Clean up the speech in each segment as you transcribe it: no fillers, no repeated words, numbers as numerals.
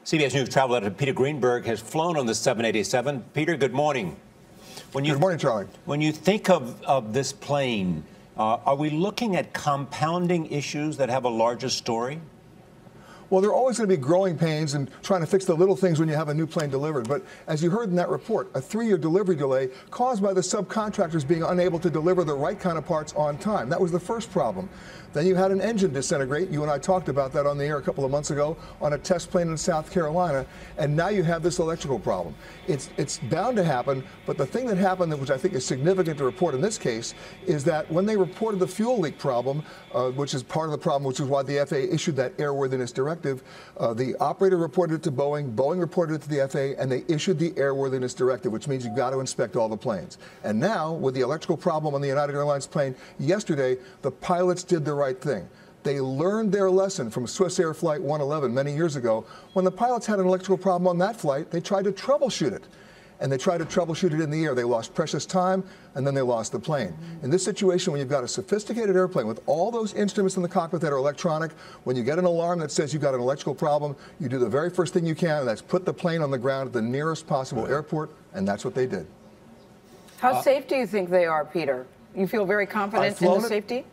CBS News travel editor Peter Greenberg has flown on the 787. Peter, good morning. Good morning, Charlie. When you think of this plane, are we looking at compounding issues that have a larger story? Well, there are always going to be growing pains and trying to fix the little things when you have a new plane delivered. But as you heard in that report, a 3-year delivery delay caused by the subcontractors being unable to deliver the right kind of parts on time. That was the first problem. Then you had an engine disintegrate. You and I talked about that on the air a couple of months ago on a test plane in South Carolina. And now you have this electrical problem. It's bound to happen. But the thing that happened, which I think is significant to report in this case, is that when they reported the fuel leak problem, which is part of the problem, which is why the FAA issued that airworthiness directive, the operator reported it to Boeing, Boeing reported it to the FAA, and they issued the airworthiness directive, which means you've got to inspect all the planes. And now, with the electrical problem on the United Airlines plane yesterday, the pilots did the right thing. They learned their lesson from Swiss Air Flight 111 many years ago. When the pilots had an electrical problem on that flight, they tried to troubleshoot it. And they tried to troubleshoot it in the air. They lost precious time, and then they lost the plane. In this situation, when you've got a sophisticated airplane with all those instruments in the cockpit that are electronic, when you get an alarm that says you've got an electrical problem, you do the very first thing you can, and that's put the plane on the ground at the nearest possible airport, and that's what they did. How safe do you think they are, Peter? You feel very confident in the safety?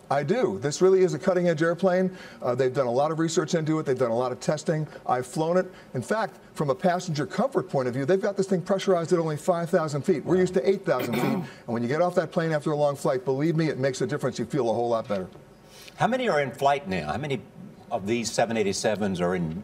I do. This really is a cutting-edge airplane. They've done a lot of research into it. They've done a lot of testing. I've flown it. In fact, from a passenger comfort point of view, they've got this thing pressurized at only 5,000 feet. We're used to 8,000 feet. And when you get off that plane after a long flight, believe me, it makes a difference. You feel a whole lot better. How many are in flight now? How many of these 787s are in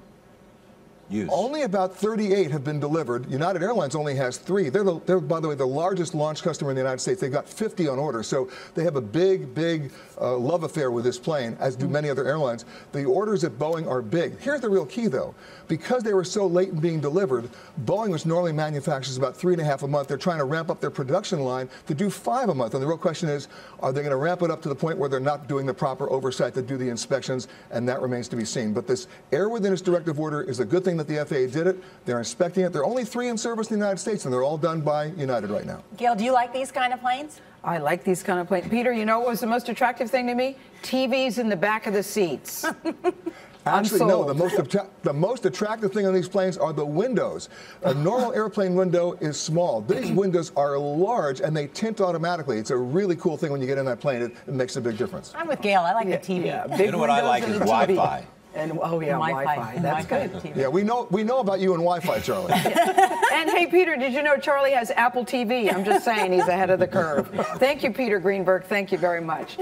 use? Only about 38 have been delivered. United Airlines only has 3. They're, by the way, the largest launch customer in the United States. They've got 50 on order. So they have a big love affair with this plane, as do many other airlines. The orders at Boeing are big. Here's the real key, though. Because they were so late in being delivered, Boeing, which normally manufactures about 3.5 a month, they're trying to ramp up their production line to do 5 a month. And the real question is, are they going to ramp it up to the point where they're not doing the proper oversight to do the inspections? And that remains to be seen. But this airworthiness directive order is a good thing that the FAA did it. They're inspecting it. There are only 3 in service in the United States, and they're all done by United right now. Gail, do you like these kind of planes? I like these kind of planes. Peter, you know what was the most attractive thing to me? TVs in the back of the seats. Actually, no. The most attractive thing on these planes are the windows. A normal airplane window is small. These windows are large, and they tint automatically. It's a really cool thing when you get in that plane. It makes a big difference. I'm with Gail. I like the TV. Yeah, you know what I like is Wi-Fi. And oh yeah, Wi-Fi. That's good. Yeah, we know about you and Wi-Fi, Charlie. And hey, Peter, did you know Charlie has Apple TV? I'm just saying he's ahead of the curve. Thank you, Peter Greenberg. Thank you very much.